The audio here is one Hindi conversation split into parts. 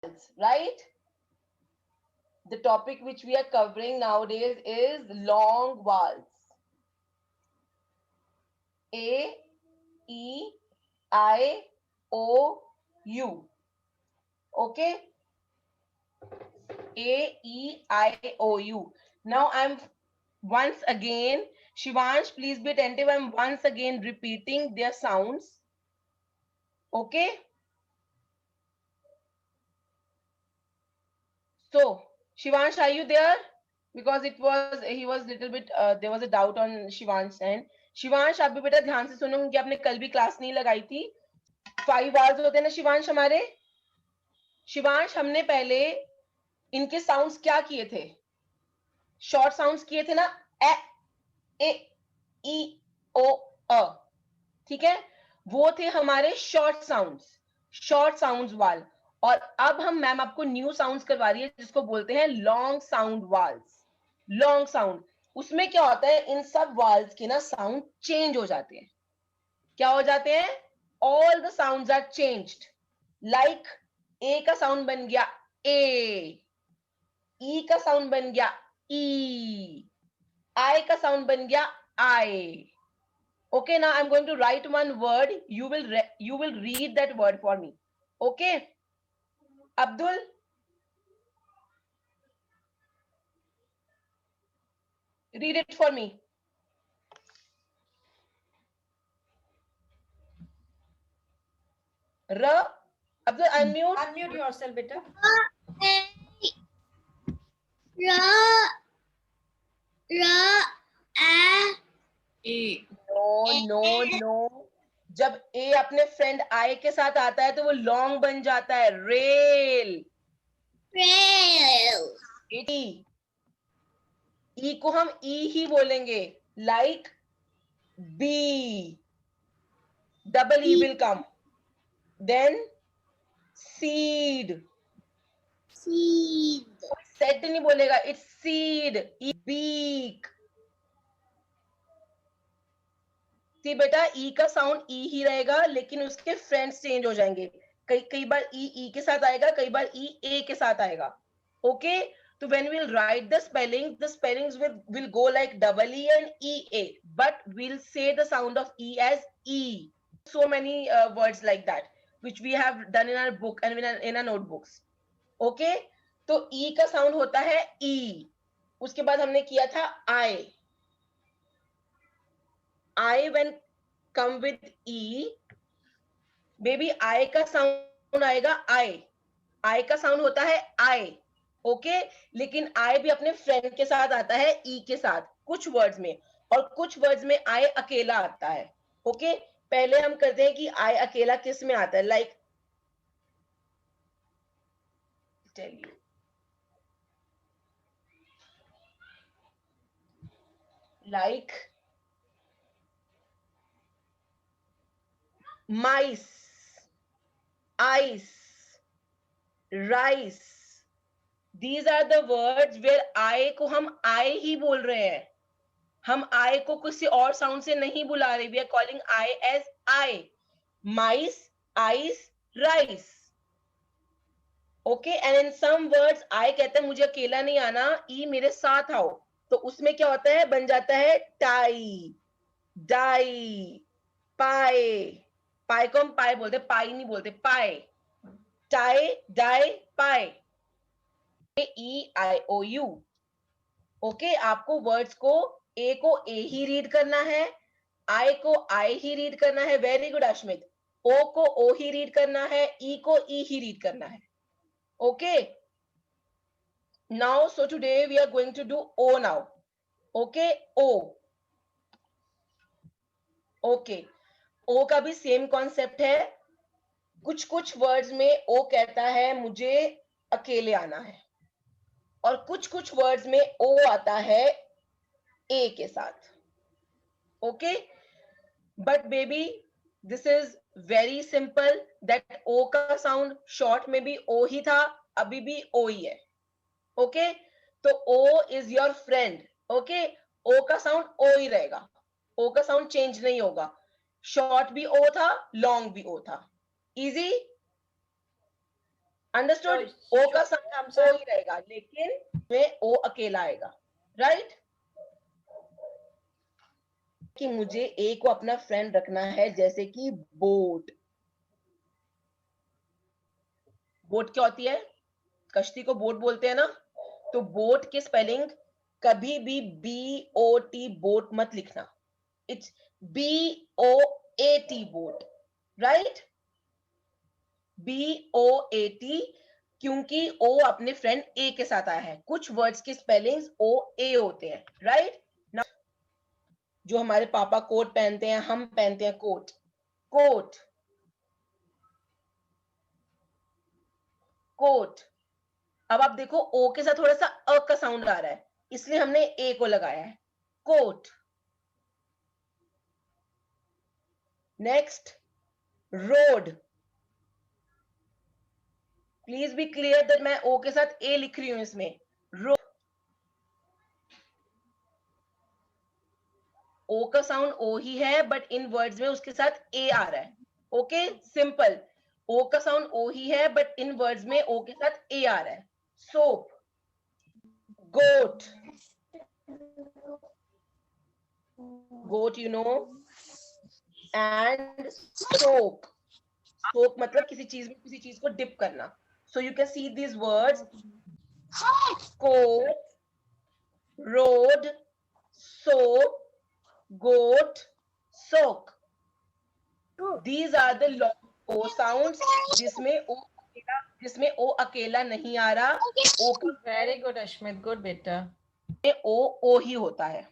right? The topic which we are covering nowadays is long vowels. A, E, I, O, U. Okay? A, E, I, O, U. Now I'm once again, Shivansh, please be attentive. I'm once again repeating their sounds. Okay? So, Shivansh, are you there? Because he was little bit, there was a doubt on Shivansh end. Shivansh आप भी बेटा ध्यान से सुनो क्योंकि आपने कल भी क्लास नहीं लगाई थी. 5 आवर्स होते हैं ना शिवांश हमारे. शिवांश हमने पहले इनके साउंड्स क्या किए थे? शॉर्ट साउंड्स किए थे ना. ए ई ओ अ. ठीक है, वो थे हमारे शॉर्ट साउंड्स वाल. और अब हम मैम आपको न्यू साउंड्स करवा रही है जिसको बोलते हैं long sound vowels. Long sound, उसमें क्या होता है, इन सब वाल्स के ना साउंड चेंज हो जाते हैं. क्या हो जाते हैं? All the sounds are changed. Like A का साउंड बन गया ए, ई का साउंड बन गया ई, आई का साउंड बन गया आई. Okay, now I'm going to write one word. You will read that word for me. Okay, Abdul. Read it for me. R. Abdul, unmute. Unmute yourself, beta. No. जब ए अपने फ्रेंड आई के साथ आता है तो वो लॉन्ग बन जाता है. रेल. ई को हम ई ही बोलेंगे. Like B, double E will come. Then seed. Set नहीं बोलेगा, इट्स सीड. बीक. सी बेटा, ई का साउंड ई ही रहेगा लेकिन उसके फ्रेंड्स चेंज हो जाएंगे. कई बार ई के साथ आएगा, कई बार ई ए के साथ आएगा. ओके, तो when we'll write the spellings will go like double E and EA, but we'll say the sound of E as E. So many words like that which we have done in our book and in our notebooks. Okay, तो E का साउंड होता है E. उसके बाद हमने किया था I when come with E, baby I का साउंड आएगा I का साउंड होता है I. ओके, लेकिन आई भी अपने फ्रेंड के साथ आता है ई के साथ कुछ वर्ड्स में, और कुछ वर्ड्स में आई अकेला आता है. ओके, पहले हम करते हैं कि आई अकेला किस में आता है. Like tell you, like mice, ice, rice. These are the words where I को हम I ही बोल रहे हैं. हम I को किसी और साउंड से नहीं बुला रहे. We are calling I as I. Mice, ice, rice. Okay, and in some words I कहते हैं मुझे अकेला नहीं आना, E मेरे साथ आओ. तो उसमें क्या होता है, बन जाता है टाई, डाई, पाए. पाए को हम पाए बोलते, पाई नहीं बोलते, पाए. टाई, डाई, पाए. EIOU. ओके, आपको वर्ड्स को ए को ए ही रीड करना है, आई को आई ही रीड करना है. Very good Ashmit. ओ को ओ ही रीड करना है, ई को ई ही रीड करना है. Okay, now so today we are going to do O now. Okay, O. Okay, O का भी सेम कॉन्सेप्ट है. कुछ वर्ड्स में ओ कहता है मुझे अकेले आना है, और कुछ वर्ड्स में ओ आता है ए के साथ. Okay, but baby this is very simple that O का साउंड शॉर्ट में भी ओ ही था, अभी भी ओ ही है. ओके, तो O is your friend. Okay, O का साउंड ओ ही रहेगा, ओ का साउंड चेंज नहीं होगा. शॉर्ट भी ओ था, लॉन्ग भी ओ था. इजी. अंडरस्टूड? ओ का साउंड ओ ही रहेगा, लेकिन में ओ अकेला आएगा, राइट? कि मुझे ए को अपना फ्रेंड रखना है, जैसे कि बोट। बोट क्या होती है? कश्ती को बोट बोलते हैं ना, तो बोट की स्पेलिंग कभी भी BOT बोट मत लिखना, it's BOAT boat, right? BOAT, क्योंकि ओ अपने फ्रेंड ए के साथ आया है। कुछ वर्ड्स की स्पेलिंग्स OA होते हैं, राइट? जो हमारे पापा कोट पहनते हैं, हम पहनते हैं कोट, कोट, कोट। अब आप देखो ओ के साथ थोड़ा सा अ का साउंड आ रहा है, इसलिए हमने ए को लगाया है, coat. Next, road. Please be clear that मैं ओ के साथ ए लिख रही हूं इसमें, रोड। ओ का साउंड ओ ही है, बट इन वर्ड्स में उसके साथ ए आ रहा है, ओके? सिंपल। ओ का साउंड ओ ही है, बट इन वर्ड्स में ओ के साथ ए आ रहा है। Soap, goat, goat you know, and soak. Soak मतलब किसी चीज में किसी चीज को डिप करना। So you can see these words, coat, road, soap, goat, soak. These are the long O sounds जिसमें O अकेला नहीं आ रहा। O का वेरी गुड अश्मित, गुड बेटा। O ही होता है।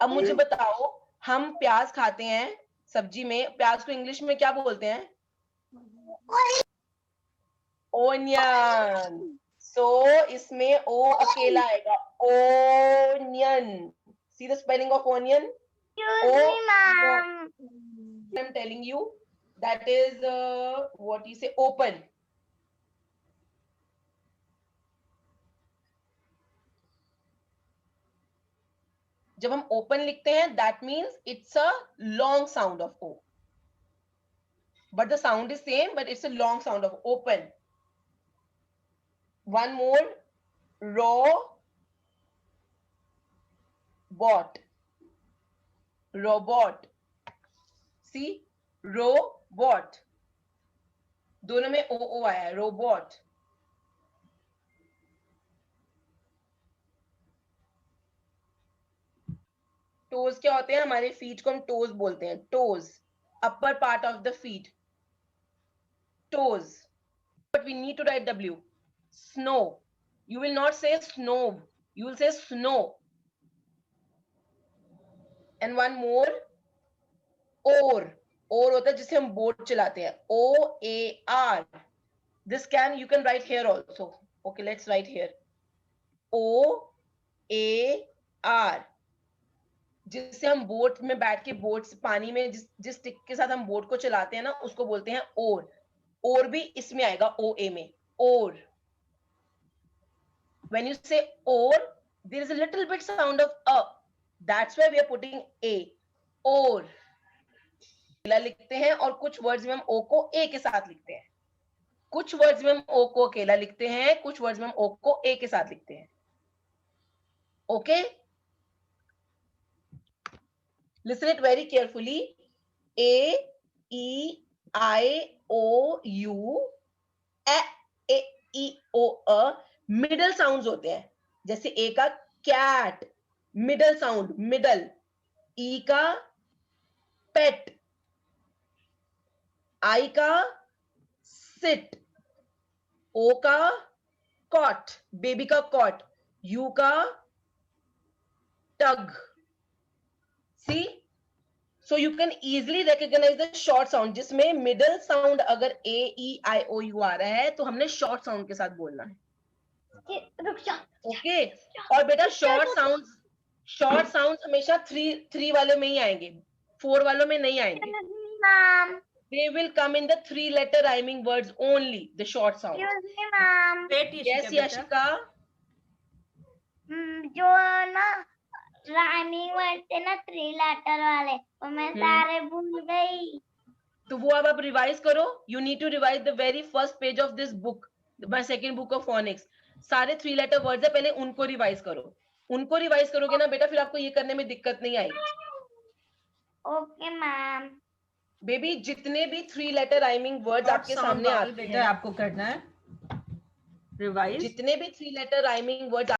अब मुझे बताओ, हम प्याज खाते हैं सब्जी में, प्याज को इंग्लिश में क्या बोलते हैं? ओनियन। सो इसमें O अकेला आएगा, onion. See the spelling of onion? I'm telling you, that is what you say, open. जब हम open लिखते हैं, that means it's a long sound of O. But the sound is same, but it's a long sound of open. One more, raw, bot, robot. See, robot. दोनों में O आया है, robot. टोज क्या होते हैं? हमारे फीट को हम टोज बोलते हैं, toes, upper part of the feet, toes. But we need to write W. Snow. You will not say snow. You will say snow. And one more, oar. Oar होता है जिससे हम बोट चलाते हैं, OAR. This you can write here also. Okay, let's write here. OAR. जिससे हम बोट में बैठ के बोट पानी में जिस स्टिक के साथ हम बोट को चलाते हैं ना, उसको बोलते हैं ओर। ओर भी इसमें आएगा, OA में, ओर। When you say or, there is a little bit sound of a. That's why we are putting a. Or. लिखते हैं, और कुछ वर्ड्स में हम ओ को ए के साथ लिखते हैं। कुछ वर्ड्स में हम ओ को अकेला लिखते हैं, कुछ वर्ड्स में हम ओ को ए के साथ लिखते हैं। Okay? Listen it very carefully. A, E, I, O, U, A, E, O, अ, मिडल साउंड्स होते हैं। जैसे ए का cat, middle sound, middle. E का पेट, आई का सिट, ओ का कॉट, बेबी का कॉट, यू का tug. See, so you can easily recognise the short sound, जिसमें मिडल साउंड अगर A, E, I, O, you आ रहा है, तो हमने शॉर्ट साउंड के साथ बोलना है। ओके? और बेटा शॉर्ट साउंड हमेशा थ्री वाले में ही आएंगे, 4 वालों में नहीं आएंगे। They will come in the 3-letter rhyming words only, the short sound. Yes, Yashika. जो ना राइमिंग वर्ड थे ना 3 लेटर वाले, वो मैं सारे भूल गई। तो वो अब आप रिवाइज करो. You need to revise the very first page of this book, my second book of phonics. सारे 3 लेटर वर्ड्स है, पहले उनको रिवाइज करो. उनको रिवाइज करोगे ना बेटा, फिर आपको ये करने में दिक्कत नहीं आएगी. Okay ma'am. बेबी जितने भी 3 लेटर राइमिंग वर्ड्स आपके सामने आते बेटा हैं, आपको करना है रिवाइज. जितने भी 3 लेटर राइमिंग वर्ड्स